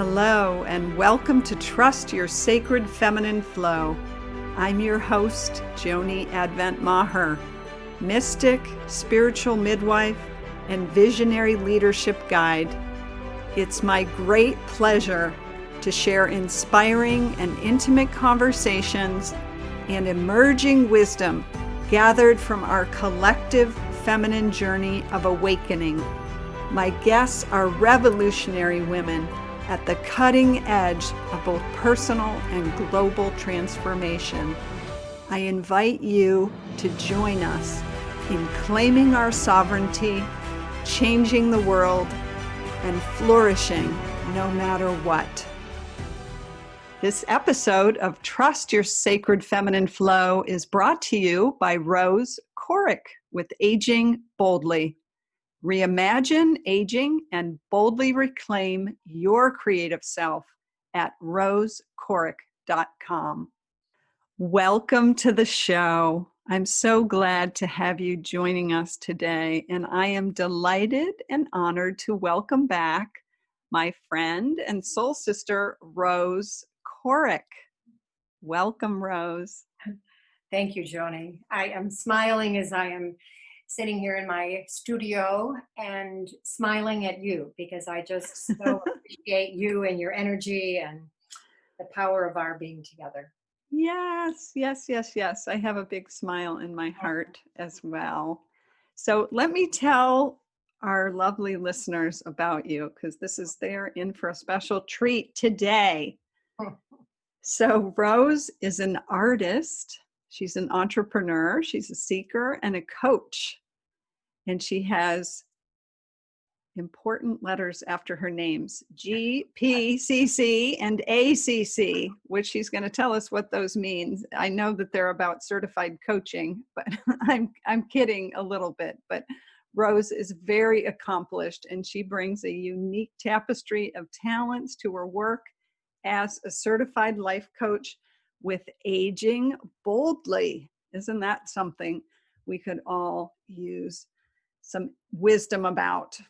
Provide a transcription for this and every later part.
Hello, and welcome to Trust Your Sacred Feminine Flow. I'm your host, Joni Advent Maher, mystic, spiritual midwife, and visionary leadership guide. It's my great pleasure to share inspiring and intimate conversations and emerging wisdom gathered from our collective feminine journey of awakening. My guests are revolutionary women at the cutting edge of both personal and global transformation. I invite you to join us in claiming our sovereignty, changing the world, and flourishing no matter what. This episode of Trust Your Sacred Feminine Flow is brought to you by Rose Corrick with Aging Boldly. Reimagine aging and boldly reclaim your creative self at rosecorrick.com. Welcome to the show. I'm so glad to have you joining us today, and I am delighted and honored to welcome back my friend and soul sister, Rose Corrick. Welcome, Rose. Thank you, Joni. I am smiling as I am sitting here in my studio and smiling at you because I just so appreciate you and your energy and the power of our being together. Yes. I have a big smile in my heart as well. So let me tell our lovely listeners about you, because they're in for a special treat today. So Rose is an artist. She's an entrepreneur. She's a seeker and a coach. And she has important letters after her names, GPCC and ACC, which she's going to tell us what those mean. I know that they're about certified coaching, but I'm kidding a little bit. But Rose is very accomplished, and she brings a unique tapestry of talents to her work as a certified life coach with Aging Boldly. Isn't that something we could all use some wisdom about?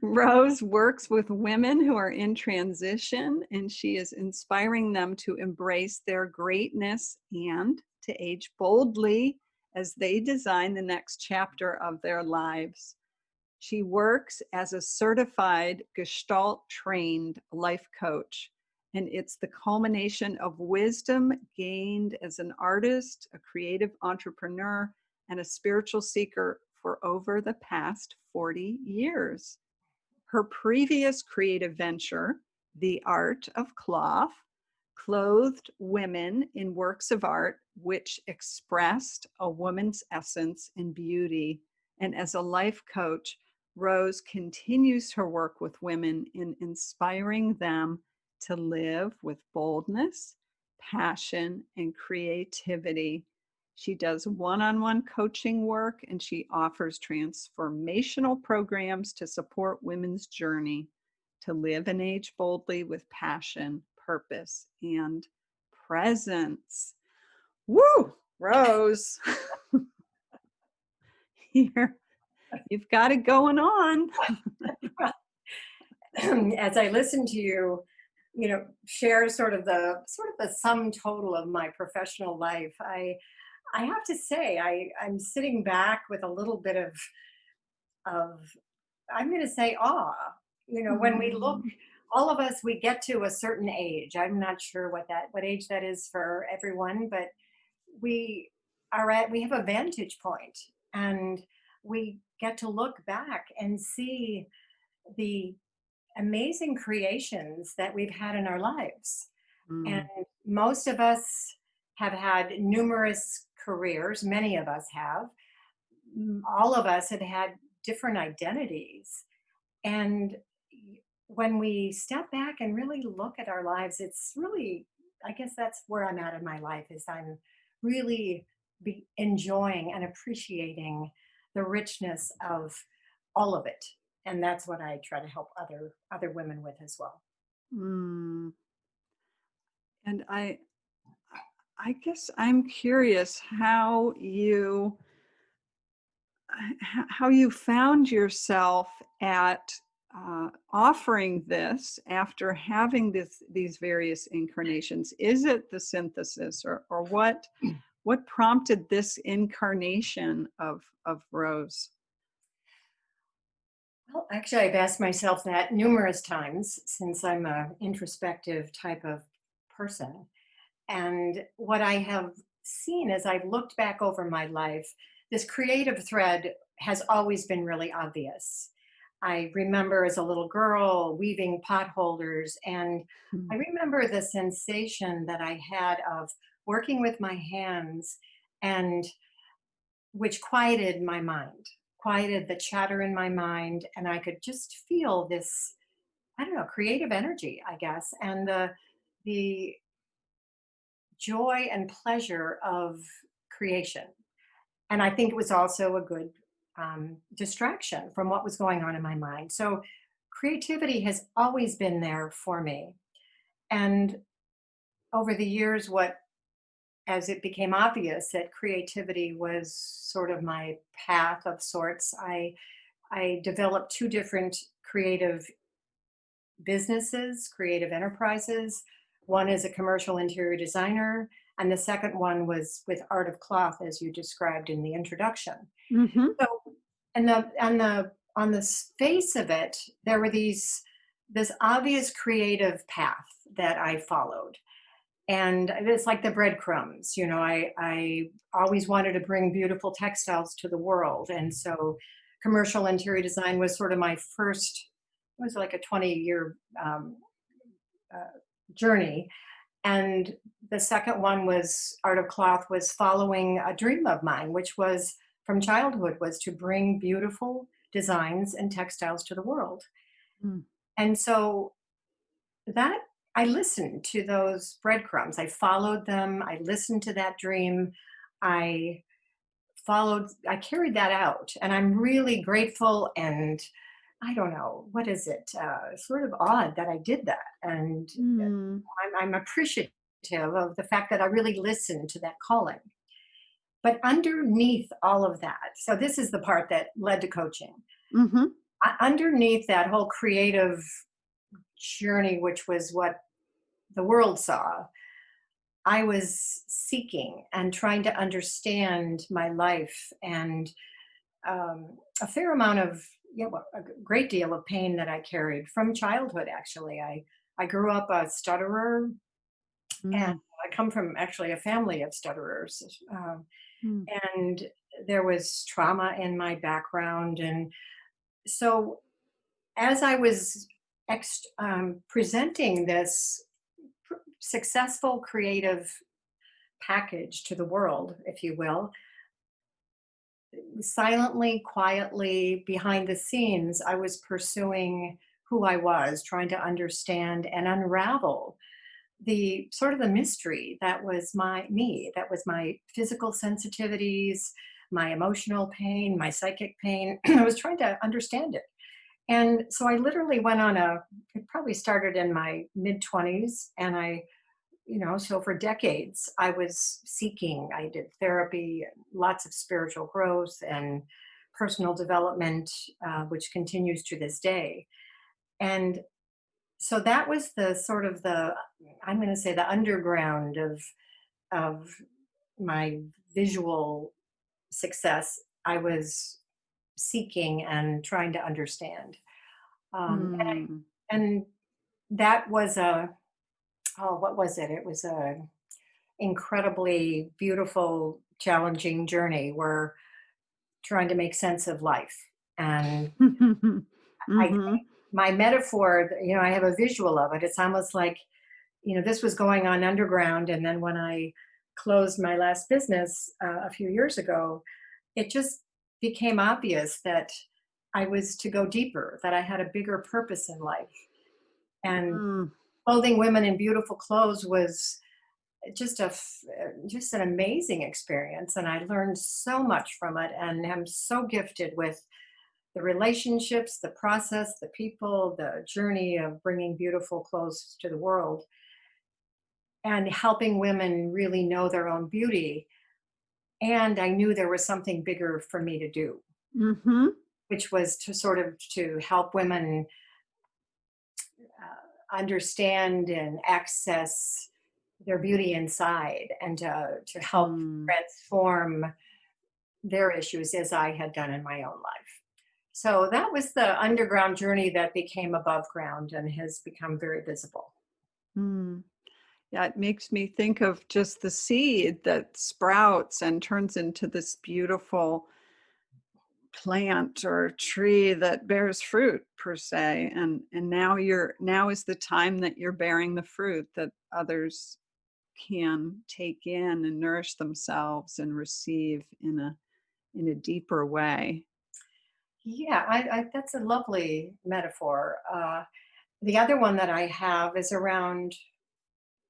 Rose works with women who are in transition, and she is inspiring them to embrace their greatness and to age boldly as they design the next chapter of their lives. She works as a certified Gestalt-trained life coach, and it's the culmination of wisdom gained as an artist, a creative entrepreneur, and a spiritual seeker for over the past 40 years. Her previous creative venture, The Art of Cloth, clothed women in works of art which expressed a woman's essence and beauty. And as a life coach, Rose continues her work with women in inspiring them to live with boldness, passion, and creativity. She does one-on-one coaching work, and she offers transformational programs to support women's journey to live and age boldly with passion, purpose, and presence. Woo, Rose. Here, you've got it going on. As I listen to you, share sort of the sum total of my professional life, I have to say, I'm sitting back with a little bit of I'm going to say awe. When we look, all of us, we get to a certain age. I'm not sure what age that is for everyone, but we we have a vantage point, and we get to look back and see the amazing creations that we've had in our lives. And most of us have had numerous careers. Many of us have. All of us have had different identities. And when we step back and really look at our lives, it's really, I guess that's where I'm at in my life, is I'm really enjoying and appreciating the richness of all of it. And that's what I try to help other women with as well. And I guess I'm curious how you found yourself at offering this after having these various incarnations? Is it the synthesis, or what prompted this incarnation of Rose? Well, actually, I've asked myself that numerous times since I'm an introspective type of person. And what I have seen as I've looked back over my life, this creative thread has always been really obvious. I remember as a little girl weaving pot holders, and I Hmm. remember the sensation that I had of working with my hands, and which quieted my mind, quieted the chatter in my mind, and I could just feel this, I don't know, creative energy, I guess, and the joy and pleasure of creation. And I think it was also a good distraction from what was going on in my mind. So creativity has always been there for me. And over the years, what as it became obvious that creativity was sort of my path of sorts, I developed two different creative businesses, creative enterprises. One is a commercial interior designer, and the second one was with art of cloth, as you described in the introduction. Hmm. So, and on the face of it, there were this obvious creative path that I followed, and it's like the breadcrumbs. You know, I always wanted to bring beautiful textiles to the world, and so commercial interior design was sort of my first. It was like a 20-year uh, journey. And the second one was art of cloth, was following a dream of mine, which was from childhood, was to bring beautiful designs and textiles to the world. And so that I listened to those breadcrumbs. I followed them. I listened to that dream. I I carried that out. And I'm really grateful, and I don't know, what is it? Sort of odd that I did that. And Mm. I'm appreciative of the fact that I really listened to that calling. But underneath all of that, so this is the part that led to coaching. Hmm. Underneath that whole creative journey, which was what the world saw, I was seeking and trying to understand my life, and a fair amount of, well, a great deal of pain that I carried from childhood. Actually, I grew up a stutterer, and Mm. I come from actually a family of stutterers, Mm. and there was trauma in my background, and so as I was presenting this successful creative package to the world, if you will, silently, quietly, behind the scenes, I was pursuing who I was, trying to understand and unravel the sort of the mystery that was my me, that was my physical sensitivities, my emotional pain, my psychic pain. I was trying to understand it. And so I literally went on it probably started in my mid 20s. And so for decades, I was seeking, I did therapy, lots of spiritual growth and personal development, which continues to this day. And so that was the sort of I'm going to say the underground of my visual success. I was seeking and trying to understand. Mm. And that was what was it? It was a incredibly beautiful, challenging journey. We're trying to make sense of life. And I think Hmm. my metaphor, I have a visual of it. It's almost like, this was going on underground. And then when I closed my last business a few years ago, it just became obvious that I was to go deeper, that I had a bigger purpose in life. And Mm. clothing women in beautiful clothes was just an amazing experience, and I learned so much from it, and I'm so gifted with the relationships, the process, the people, the journey of bringing beautiful clothes to the world and helping women really know their own beauty. And I knew there was something bigger for me to do, Hmm. which was to sort of to help women understand and access their beauty inside, and to help Mm. transform their issues as I had done in my own life. So that was the underground journey that became above ground and has become very visible. Mm. Yeah, it makes me think of just the seed that sprouts and turns into this beautiful plant or tree that bears fruit per se. And now is the time that you're bearing the fruit that others can take in and nourish themselves and receive in a deeper way. Yeah, that's a lovely metaphor. The other one that I have is around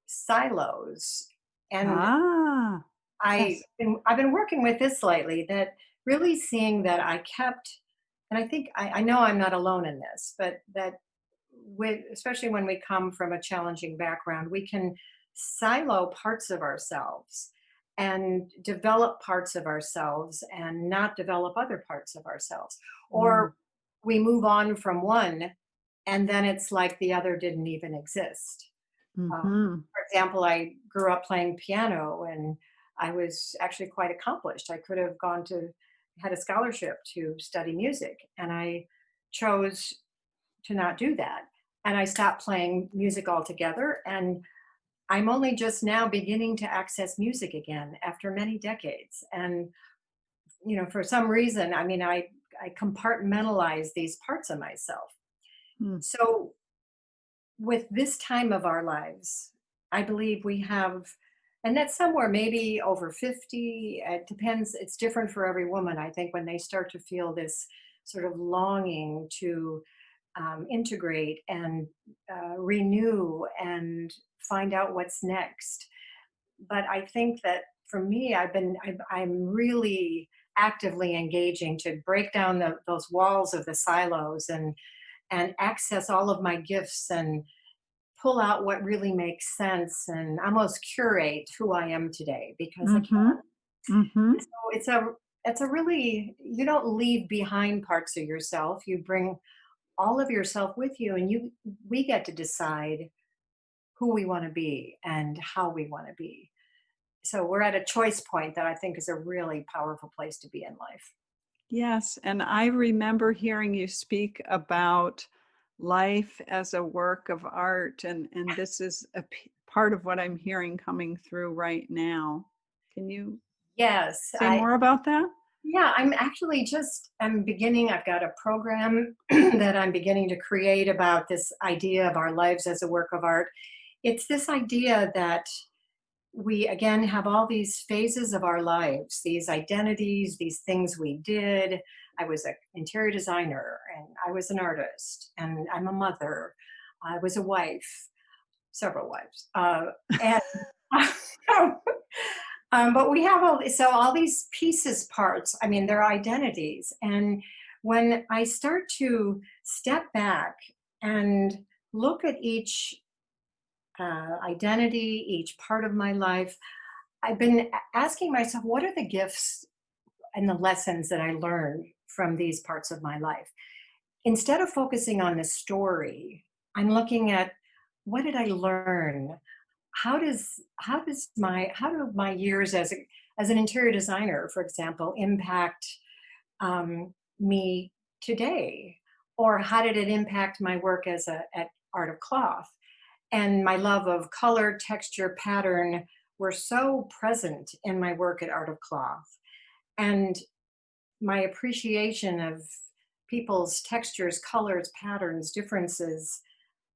silos. And Ah, yes. I've been working with this lately, that really seeing that I kept, and I think I know I'm not alone in this, but that with, especially when we come from a challenging background, we can silo parts of ourselves and develop parts of ourselves and not develop other parts of ourselves. Mm. Or we move on from one and then it's like the other didn't even exist. Mhm. For example, I grew up playing piano and I was actually quite accomplished. I could have had a scholarship to study music, and I chose to not do that. And I stopped playing music altogether. And I'm only just now beginning to access music again after many decades. And, for some reason, I mean, I compartmentalize these parts of myself. Mm. So with this time of our lives, I believe we have, and that's somewhere maybe over 50. It depends. It's different for every woman. I think when they start to feel this sort of longing to integrate and renew and find out what's next. But I think that for me, I'm really actively engaging to break down those walls of the silos and access all of my gifts and pull out what really makes sense and almost curate who I am today, because I can. Mhm. Mhm. So it's a really, you don't leave behind parts of yourself. You bring all of yourself with you, and we get to decide who we want to be and how we want to be. So we're at a choice point that I think is a really powerful place to be in life. Yes, and I remember hearing you speak about life as a work of art, and this is part of what I'm hearing coming through right now. Can you Yes, say more about that? yeah, I'm beginning, I've got a program that I'm beginning to create about this idea of our lives as a work of art. It's this idea that we again have all these phases of our lives, these identities, these things we did. I was an interior designer, and I was an artist, and I'm a mother. I was a wife, several wives, and but we have all these pieces, parts. I mean, they're identities, and when I start to step back and look at each identity, each part of my life, I've been asking myself, what are the gifts and the lessons that I learned from these parts of my life? Instead of focusing on the story, I'm looking at, what did I learn? How do my years as an interior designer, for example, impact me today? Or how did it impact my work at Art of Cloth? And my love of color, texture, pattern were so present in my work at Art of Cloth. And my appreciation of people's textures, colors, patterns, differences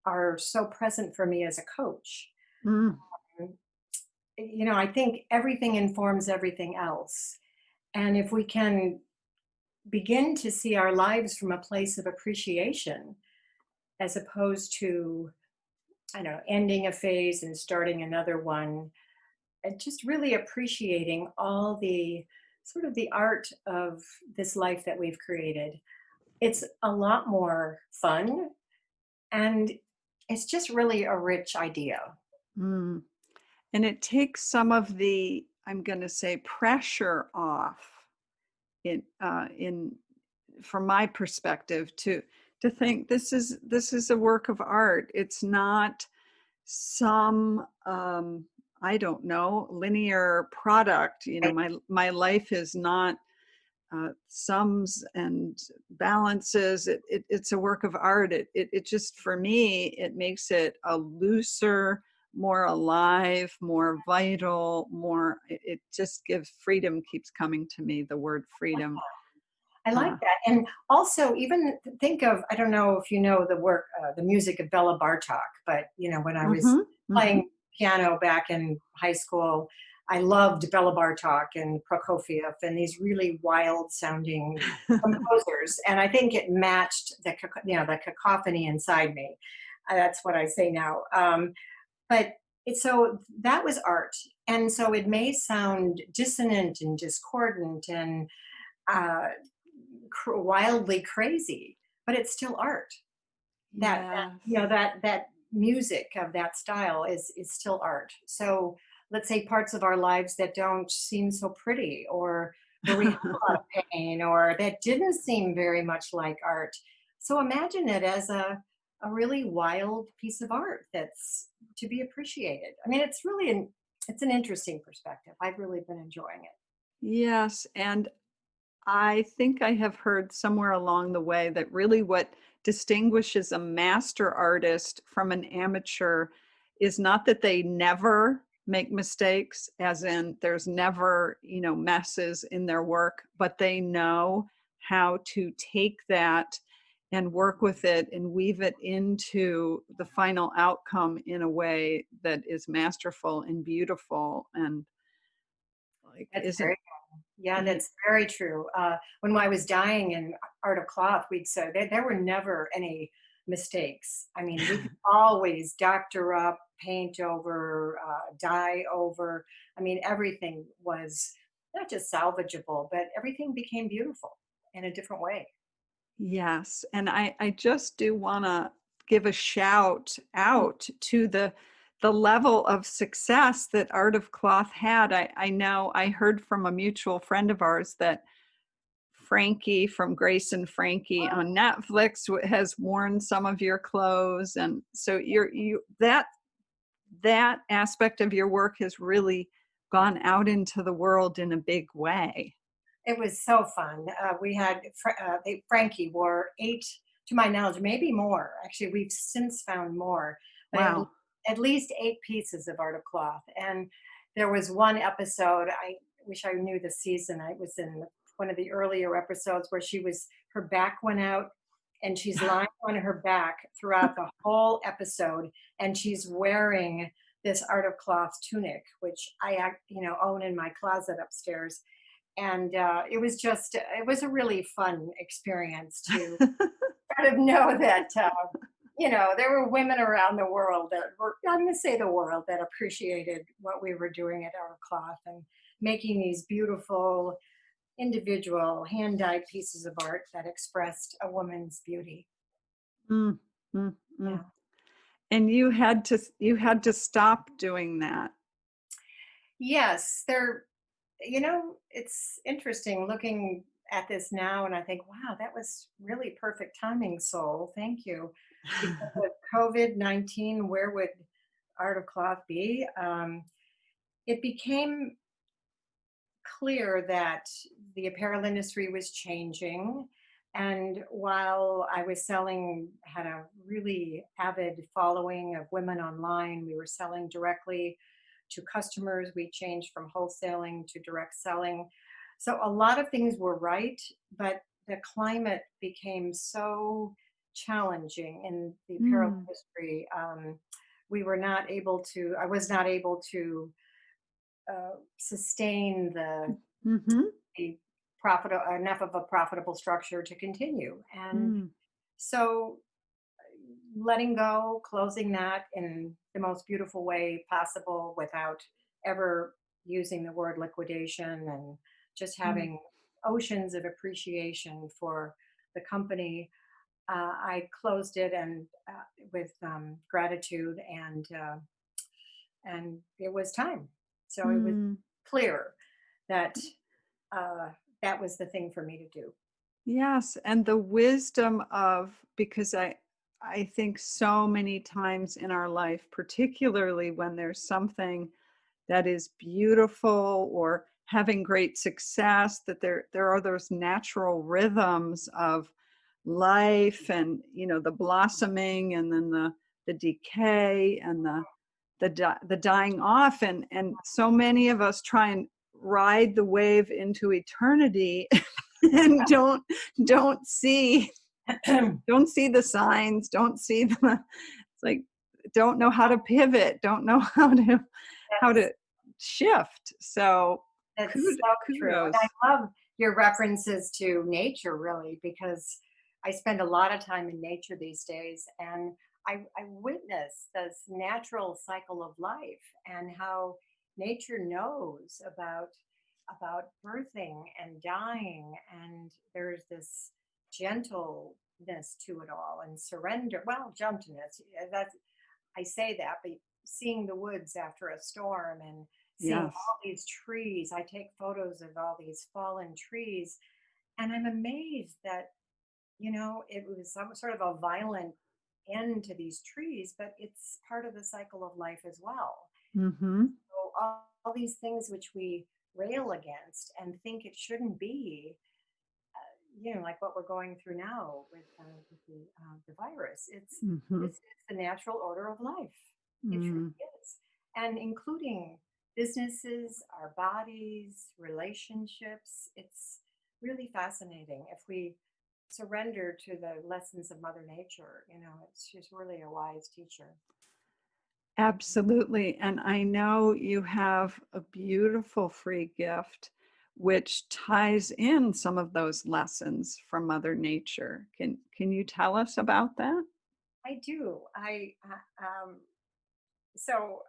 are so present for me as a coach. Mm. I think everything informs everything else. And if we can begin to see our lives from a place of appreciation, as opposed to, I don't know, ending a phase and starting another one, and just really appreciating all the sort of the art of this life that we've created, it's a lot more fun, and it's just really a rich idea. Mm. And it takes some of the, I'm going to say, pressure off in from my perspective, to think this is a work of art. It's not some I don't know, linear product. You know, my life is not sums and balances. It's a work of art. It just, for me, it makes it a looser, more alive, more vital, more, it just gives freedom, keeps coming to me, the word freedom. I like Uh, that. And also, even think of, I don't know if you know the work, the music of Bella Bartok, but when I was mhm, mhm. playing piano back in high school, I loved Bella Bartok and Prokofiev and these really wild sounding composers. And I think it matched the cacophony inside me. That's what I say now. But so that was art. And so it may sound dissonant and discordant and uh, wildly crazy, but it's still art. Yes. That music of that style is still art. So let's say parts of our lives that don't seem so pretty, or where we have a lot of pain, or that didn't seem very much like art. So imagine it as a really wild piece of art that's to be appreciated. I mean, it's an interesting perspective. I've really been enjoying it. Yes, and I think I have heard somewhere along the way that really what distinguishes a master artist from an amateur is not that they never make mistakes, as in there's never, messes in their work, but they know how to take that and work with it and weave it into the final outcome in a way that is masterful and beautiful and like That's isn't. very Yeah, that's very true. When I was dying in Art of Cloth, we'd say there were never any mistakes. I mean, we could always doctor up, paint over, dye over. I mean, everything was not just salvageable, but everything became beautiful in a different way. Yes, and I just do wanna give a shout out to the level of success that Art of Cloth had. I know I heard from a mutual friend of ours that Frankie from Grace and Frankie on Netflix has worn some of your clothes, and so that aspect of your work has really gone out into the world in a big way. It was so fun. We had Frankie wore eight, to my knowledge, maybe more. Actually, we've since found more, but Wow. at least eight pieces of art of cloth. And there was one episode. I wish I knew the season. I was in one of the earlier episodes where her back went out, and she's lying on her back throughout the whole episode, and she's wearing this art of cloth tunic, which own in my closet upstairs. And it was a really fun experience to kind of know that there were women around the world that were, I'm going to say the world, that appreciated what we were doing at our cloth and making these beautiful individual hand dyed pieces of art that expressed a woman's beauty. Mm, mm, mm. Yeah. And you had to stop doing that. Yes, it's interesting looking at this now, and I think, wow, that was really perfect timing, Soul. Thank you. Because of COVID-19, where would Art of Cloth be? It became clear that the apparel industry was changing. And while I was had a really avid following of women online, we were selling directly to customers. We changed from wholesaling to direct selling. So a lot of things were right, but the climate became so challenging in the apparel Mm, industry. I was not able to sustain mhm, the profit enough of a profitable structure to continue. And mm, so letting go, closing that in the most beautiful way possible without ever using the word liquidation, and just mm, having oceans of appreciation for the company. I closed it and with gratitude, and it was time. So it was mm. clear that uh, that was the thing for me to do. Yes, and the wisdom of, because I think so many times in our life, particularly when there's something that is beautiful or having great success, that there are those natural rhythms of life, and the blossoming, and then the decay, and the dying off, and so many of us try and ride the wave into eternity and don't see don't see the signs, don't see the, it's like, don't know how to pivot, don't know how to That's shift. So that's so true. And kudos. I love your references to nature, really, because I spend a lot of time in nature these days, and I witness this natural cycle of life and how nature knows about birthing and dying, and there's this gentleness to it all and surrender. Well, gentleness. That's I say that, but seeing the woods after a storm and seeing Yes. all these trees, I take photos of all these fallen trees, and I'm amazed that, it was some sort of a violent end to these trees, but it's part of the cycle of life as well. Mm-hmm. So all these things which we rail against and think it shouldn't be, like what we're going through now with the virus. Mm-hmm. It's the natural order of life. It Mm. truly is, and including businesses, our bodies, relationships. It's really fascinating if we surrender to the lessons of Mother Nature. She's really a wise teacher. Absolutely. And I know you have a beautiful free gift which ties in some of those lessons from Mother Nature. Can you tell us about that? I do. So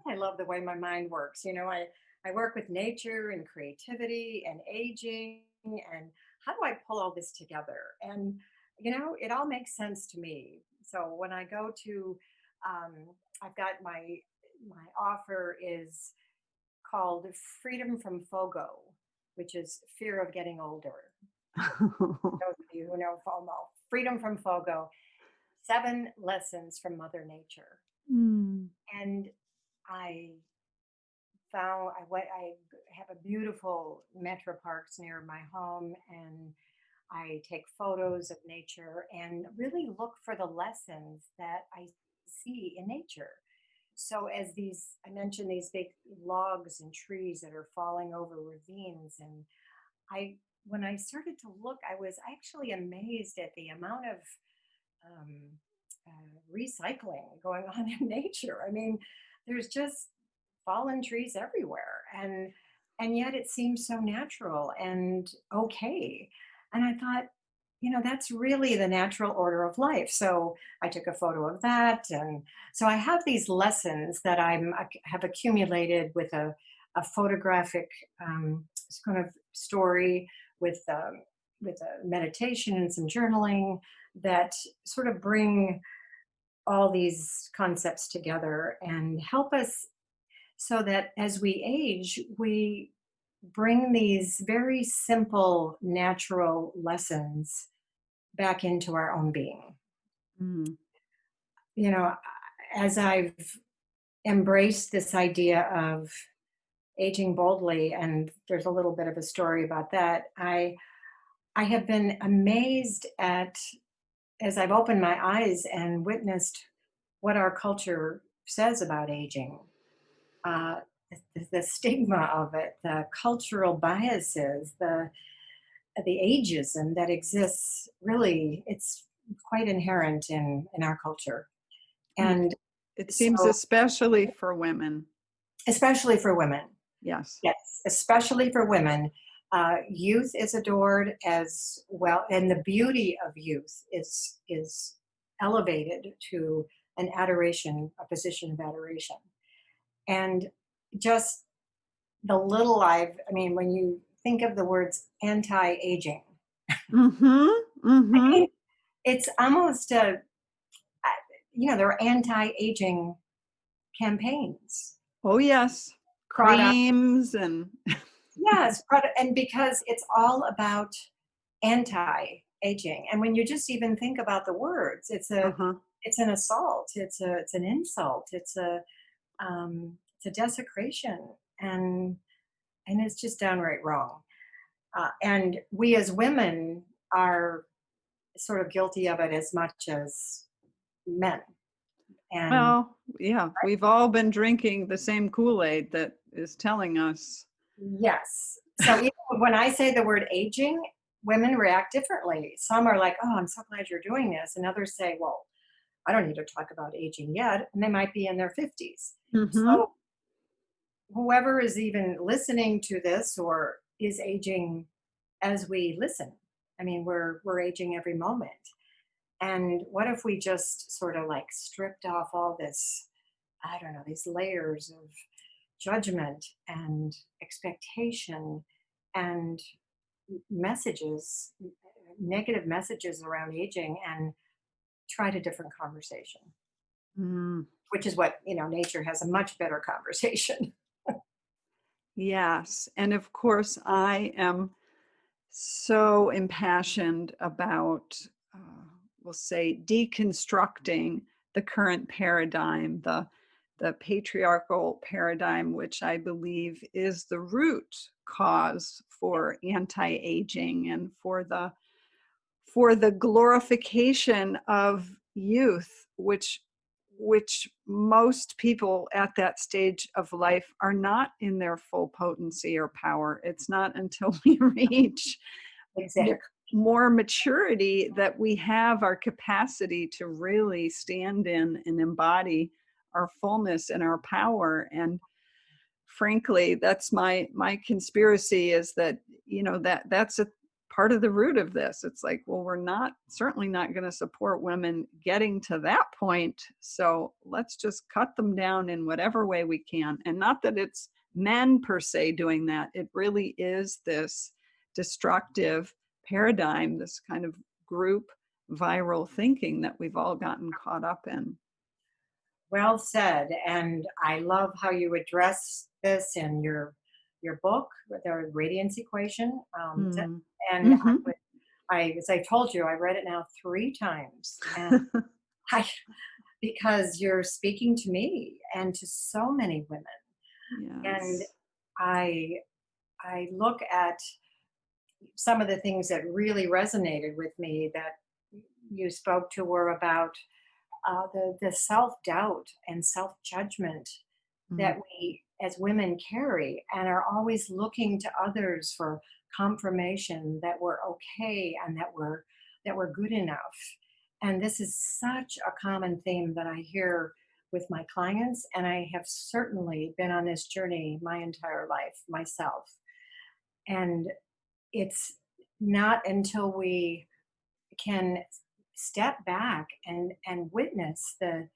I love the way my mind works. I work with nature and creativity and aging, and how do I pull all this together? And, it all makes sense to me. So when I go to, I've got my offer is called Freedom from FOGO, which is fear of getting older. Those of you who know FOMO, Freedom from FOGO, 7 lessons from Mother Nature. Mm. And I I have a beautiful metro parks near my home, and I take photos of nature and really look for the lessons that I see in nature. So as I mentioned these big logs and trees that are falling over ravines, and I when I started to look, I was actually amazed at the amount of um, recycling going on in nature. I mean, there's just fallen trees everywhere, and yet it seems so natural and okay. And I thought, that's really the natural order of life. So I took a photo of that, and so I have these lessons that I have accumulated with a photographic kind of story with a meditation and some journaling that sort of bring all these concepts together and help us so that as we age, we bring these very simple, natural lessons back into our own being. Mm. You know, as I've embraced this idea of aging boldly, and there's a little bit of a story about that, I have been amazed at as I've opened my eyes and witnessed what our culture says about aging, uh, the stigma of it, the cultural biases, the ageism that exists. Really, it's quite inherent in our culture, It, and it seems so especially for women. especially for women. Yes. Yes, especially for women. Youth is adored as well, and the beauty of youth is elevated to an adoration, a position of adoration. And just I mean, when you think of the words anti-aging, Mm-hmm. I Mm-hmm. mean, it's almost there are anti-aging campaigns, Oh yes. product. Creams and Yes, product, and because it's all about anti-aging. And when you just even think about the words, Uh-huh. it's an assault, it's an insult, it's a desecration, and and it's just downright wrong. And we as women are sort of guilty of it as much as men. And Well, yeah, we've all been drinking the same Kool-Aid that is telling us. yes, so even when I say the word aging, women react differently. Some are like, "Oh, I'm so glad you're doing this," and others say, "Well, I don't need to talk about aging yet," and they might be in their 50s. Mm-hmm. So whoever is even listening to this or is aging as we listen, I mean, we're aging every moment. And what if we just sort of like stripped off all this, I don't know, these layers of judgment and expectation and messages, negative messages around aging, and tried a different conversation, Mm. which is what, nature has a much better conversation. Yes. And of course, I am so impassioned about, we'll say, deconstructing the current paradigm, the patriarchal paradigm, which I believe is the root cause for anti-aging and for the glorification of youth, which most people at that stage of life are not in their full potency or power. It's not until we reach Exactly. more maturity that we have our capacity to really stand in and embody our fullness and our power. And frankly, that's my conspiracy, is that, that's a part of the root of this. It's like, well, we're not certainly not going to support women getting to that point, so let's just cut them down in whatever way we can. And not that it's men per se doing that. It really is this destructive paradigm, this kind of group viral thinking that we've all gotten caught up in. Well said. And I love how you address this in your book, the radiance equation. Mm. And Hmm. as I told you, I read it now 3 times, and I because you're speaking to me and to so many women. And Yes. I I look at some of the things that really resonated with me that you spoke to were about the self doubt and self judgment Mm. that we as women carry, and are always looking to others for confirmation that we're okay and that we're good enough. And this is such a common theme that I hear with my clients, and I have certainly been on this journey my entire life myself. And it's not until we can step back and witness the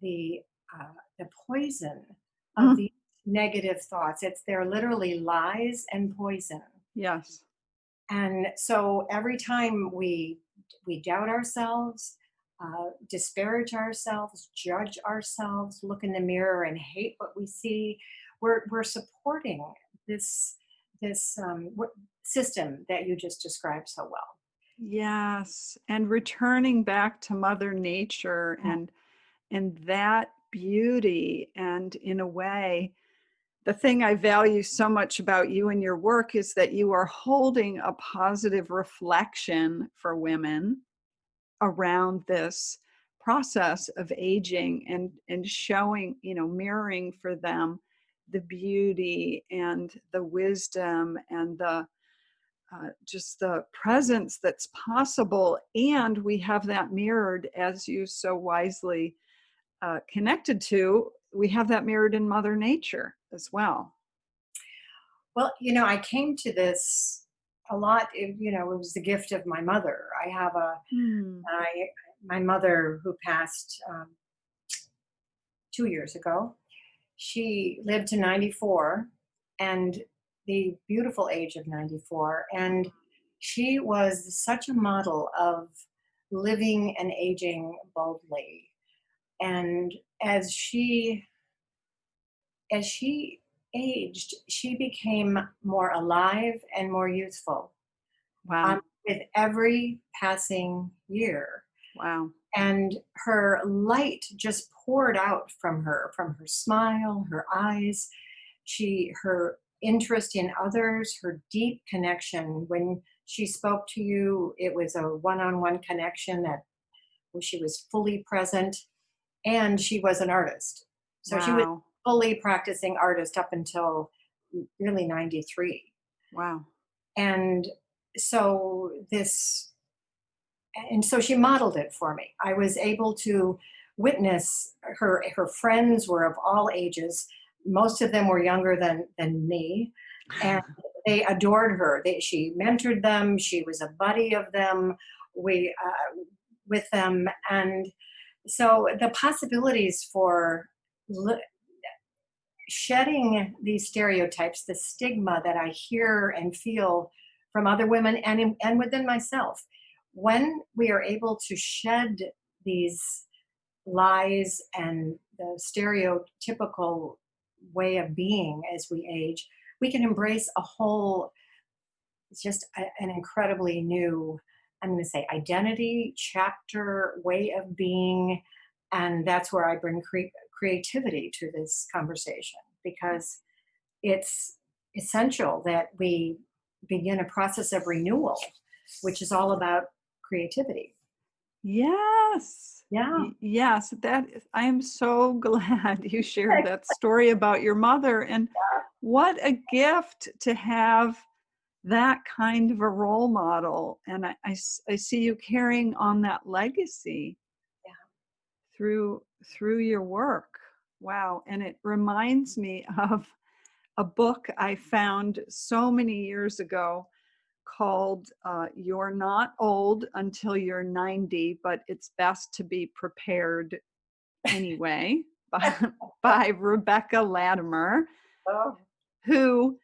the poison of Mm. these negative thoughts. They're literally lies and poison. Yes. And so every time we doubt ourselves, disparage ourselves, judge ourselves, look in the mirror and hate what we see, we're supporting this system that you just described so well. Yes, and returning back to Mother Nature and that beauty. And in a way, the thing I value so much about you and your work is that you are holding a positive reflection for women around this process of aging, and showing, mirroring for them the beauty and the wisdom and the just the presence that's possible. And we have that mirrored, as you so wisely connected to, we have that mirrored in Mother Nature as well. Well, I came to this a lot. It was the gift of my mother. I have Hmm. I, my mother who passed 2 years ago. She lived to 94, and the beautiful age of 94. And she was such a model of living and aging boldly. And as she aged, she became more alive and more youthful, Wow. with every passing year. Wow. And her light just poured out from her smile, her eyes, her interest in others, her deep connection. When she spoke to you, it was a one-on-one connection that she was fully present, and she was an artist. So she was Wow. fully practicing artist up until really 93. Wow. And so this and so she modeled it for me. I was able to witness her friends were of all ages. Most of them were younger than me, and they adored her. She mentored them. She was a buddy of them. We with them, and so the possibilities for li- shedding these stereotypes, the stigma that I hear and feel from other women and within myself, when we are able to shed these lies and the stereotypical way of being as we age, we can embrace a whole, it's just an incredibly new, I'm going to say, identity, chapter, way of being. And that's where I bring creativity to this conversation, because it's essential that we begin a process of renewal, which is all about creativity. Yes. Yeah. Yes, I am so glad you shared that story about your mother. And what a gift to have that kind of a role model. And I see you carrying on that legacy Yeah. through your work. Wow. And it reminds me of a book I found so many years ago called You're Not Old Until You're 90, but It's Best to Be Prepared Anyway, by Rebecca Latimer, Oh, who,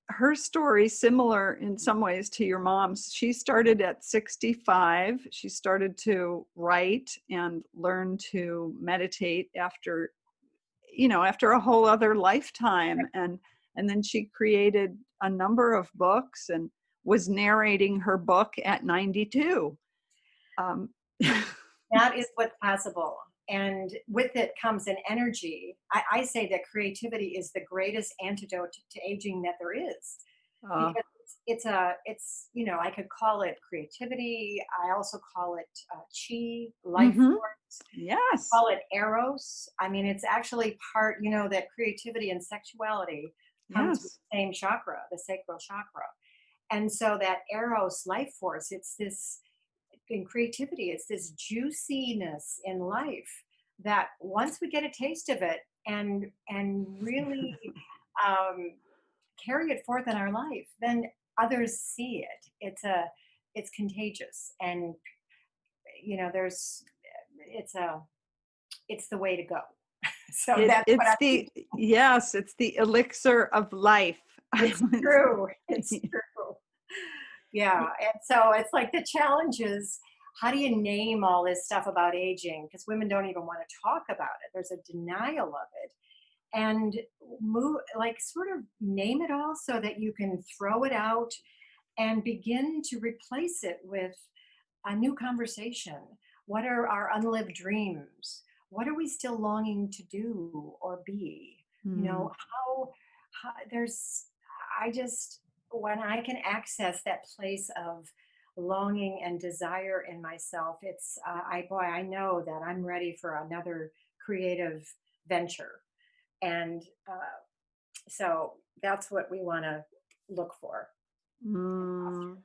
her story similar in some ways to your mom's. She started at 65. She started to write and learn to meditate after a whole other lifetime, and then she created a number of books and was narrating her book at 92. um, that is what's possible. And with it comes an energy. I say that creativity is the greatest antidote to aging that there is, uh, because I could call it creativity. I also call it chi, life mhm. force. Yes, Call it eros. I mean, it's actually part, that creativity and sexuality come to the yes, same chakra, the sacral chakra. And so that eros life force, it's this, in creativity, it's this juiciness in life that once we get a taste of it and really um, carry it forth in our life, then others see it. It's contagious, and there's it's the way to go. So that's what it's I'm the teaching. yes, it's the elixir of life. I It's would true. It's say. true. Yeah. And so it's like the challenge is, how do you name all this stuff about aging? Because women don't even want to talk about it. There's a denial of it. And move, like, sort of name it all so that you can throw it out and begin to replace it with a new conversation. What are our unlived dreams? What are we still longing to do or be? You Hmm. know, how there's, I just, when I can access that place of longing and desire in myself, it's, I know that I'm ready for another creative venture. And so that's what we want to look for. Mm.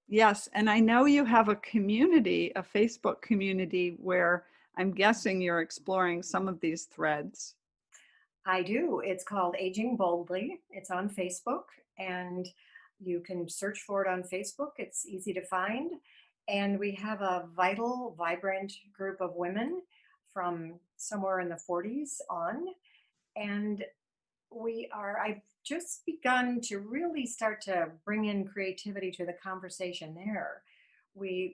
Yes, and I know you have a community, a Facebook community, where I'm guessing you're exploring some of these threads. I do. It's called Aging Boldly. It's on Facebook, and you can search for it on Facebook. It's easy to find. And we have a vital, vibrant group of women from somewhere in the 40s on. And I've just begun to really start to bring in creativity to the conversation there.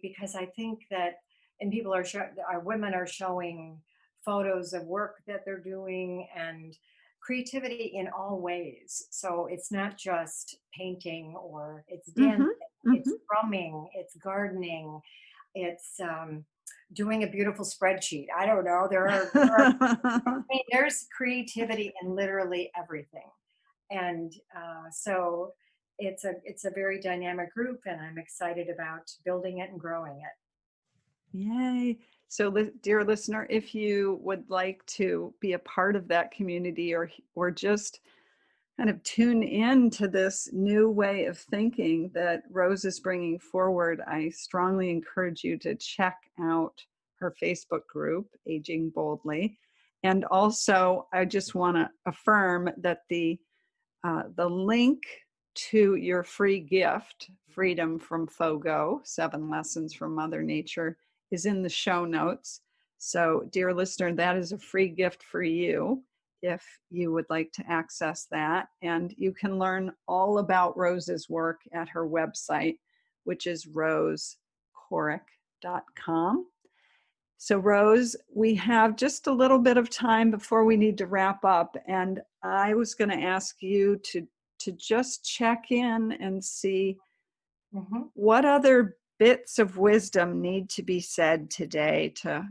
Because I think that, and our women are showing photos of work that they're doing, and creativity in all ways. So it's not just painting, or it's dancing, Mm-hmm. it's Mhm. drumming, it's gardening, it's doing a beautiful spreadsheet. I don't know. I mean, there's creativity in literally everything, and so it's a very dynamic group, and I'm excited about building it and growing it. Yay. So, dear listener, if you would like to be a part of that community or just kind of tune in to this new way of thinking that Rose is bringing forward, I strongly encourage you to check out her Facebook group, Aging Boldly. And also, I just want to affirm that the link to your free gift, Freedom from FOGO, 7 Lessons from Mother Nature, is in the show notes. So, dear listener, that is a free gift for you if you would like to access that. And you can learn all about Rose's work at her website, which is rosecorrick.com. So, Rose, we have just a little bit of time before we need to wrap up. And I was going to ask you to just check in and see Mhm. what other bits of wisdom need to be said today to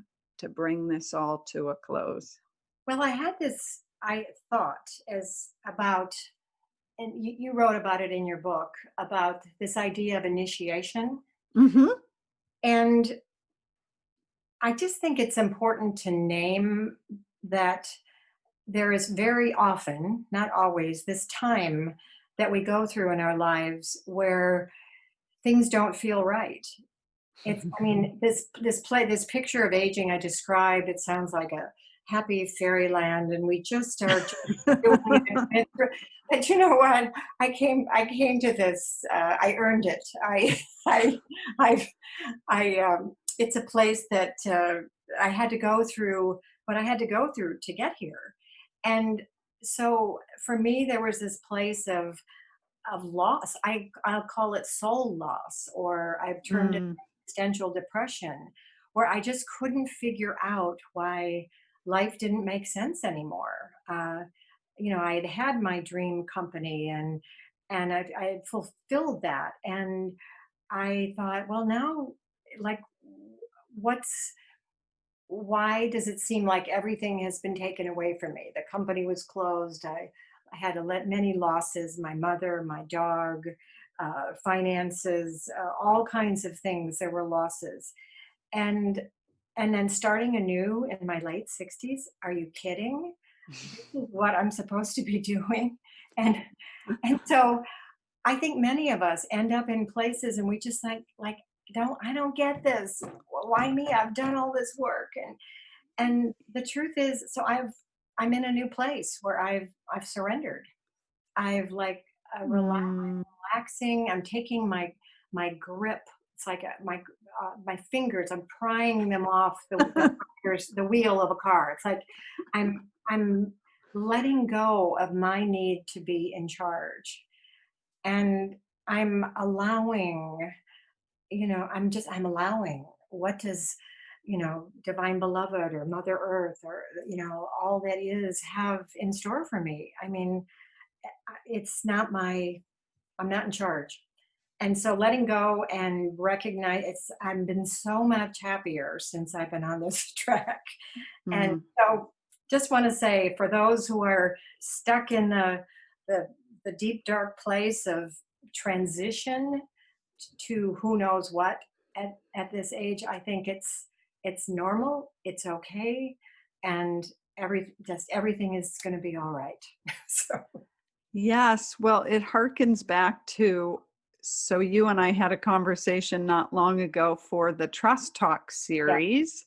bring this all to a close. Well, I had this I thought as about, and you wrote about it in your book about this idea of initiation. Mm-hmm. And I just think it's important to name that there is very often, not always, this time that we go through in our lives where things don't feel right. I mean, this picture of aging I described, it sounds like a happy fairyland, and we just are just doing it. But you know what? I came to this. I earned it. I, I, it's a place that I had to go through what I had to go through to get here, and so for me, there was this place of loss. I'll call it soul loss, or I've termed it Mm, existential depression, where I just couldn't figure out why life didn't make sense anymore. I had had my dream company, and I had fulfilled that, and I thought, well, now, like, what's why does it seem like everything has been taken away from me? The company was closed. I had to let many losses, my mother, my dog, finances, all kinds of things. There were losses. And and then starting anew in my late 60s. Are you kidding? This is what I'm supposed to be doing. And and so I think many of us end up in places and we just like don't I don't get this. Why me? I've done all this work. And the truth is, so I'm in a new place where I've surrendered. I've like mm, relaxing. I'm taking my grip. It's like my fingers. I'm prying them off the wheel of a car. It's like I'm letting go of my need to be in charge, and I'm allowing. I'm allowing. What does divine beloved or Mother Earth or all that is have in store for me? I mean, it's not my I'm not in charge. And so letting go and recognize I've been so much happier since I've been on this track. And mm. so just want to say for those who are stuck in the, the deep dark place of transition to who knows what at this age, I think it's normal, it's okay, and everything is going to be all right. So Yes, well, it harkens back to, so you and I had a conversation not long ago for the Trust Talk yeah. series.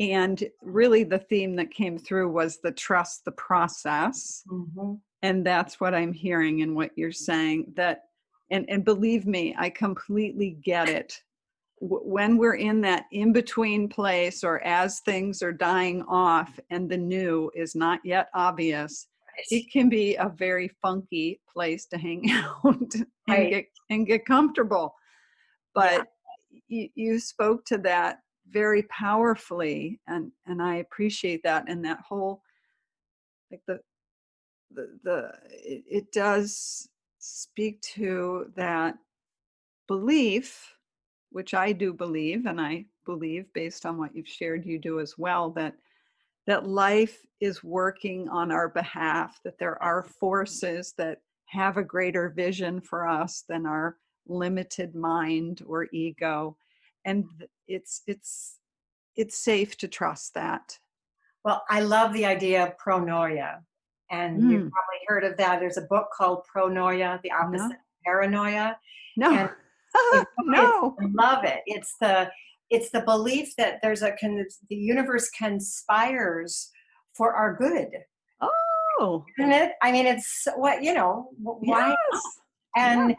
And really the theme that came through was the trust the process. Hmm. And that's what I'm hearing in what you're saying, that, and believe me, I completely get it. When we're in that in-between place, or as things are dying off and the new is not yet obvious, it can be a very funky place to hang out and Right. get comfortable. Yeah. But you spoke to that very powerfully, and I appreciate that. And that whole, like, it does speak to that belief, which I do believe, and I believe based on what you've shared, you do as well, that life is working on our behalf, that there are forces that have a greater vision for us than our limited mind or ego. And it's safe to trust that. Well, I love the idea of pronoia. And you've Mm, probably heard of that. There's a book called Pronoia, the opposite no, of paranoia. And no, it really is, no. I love it. It's the belief that the universe conspires for our good. Oh, Isn't it? I mean, it's what, why? yes. Yeah. And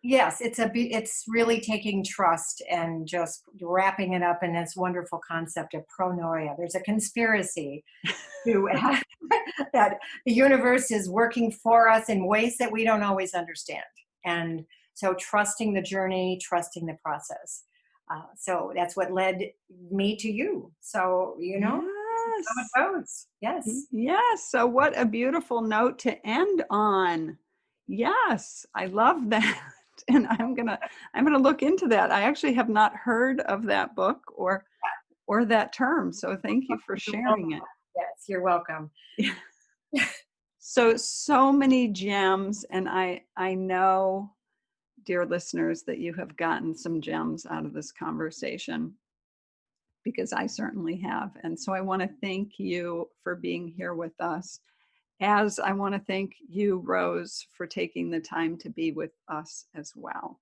yes, it's really taking trust and just wrapping it up in this wonderful concept of pronoia. There's a conspiracy to have, that the universe is working for us in ways that we don't always understand. And so trusting the journey, trusting the process. So that's what led me to you. So, how Yes. it goes. Yes. Yes. So what a beautiful note to end on. Yes, I love that. And I'm gonna look into that. I actually have not heard of that book or that term. So thank you for sharing it. Yes, you're welcome. So many gems, and I know, dear listeners, that you have gotten some gems out of this conversation, because I certainly have. And so I want to thank you for being here with us, as I want to thank you, Rose, for taking the time to be with us as well.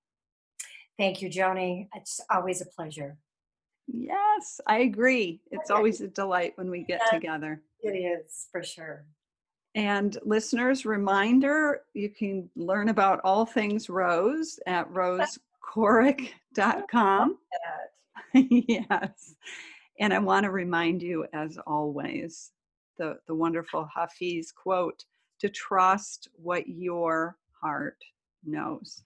Thank you, Joni. It's always a pleasure. Yes, I agree. It's always a delight when we get together. It is, for sure. And listeners, reminder, you can learn about all things Rose at rosecorrick.com. Yes. And I want to remind you, as always, the wonderful Hafiz quote, to trust what your heart knows.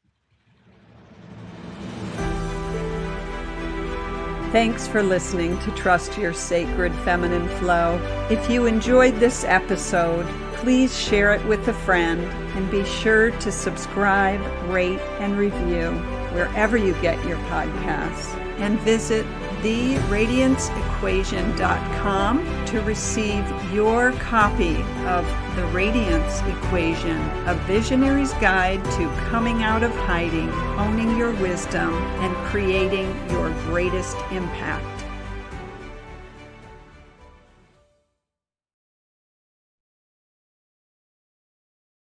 Thanks for listening to Trust Your Sacred Feminine Flow. If you enjoyed this episode, please share it with a friend, and be sure to subscribe, rate, and review wherever you get your podcasts. And visit theradianceequation.com to receive your copy of The Radiance Equation, a visionary's guide to coming out of hiding, owning your wisdom, and creating your greatest impact.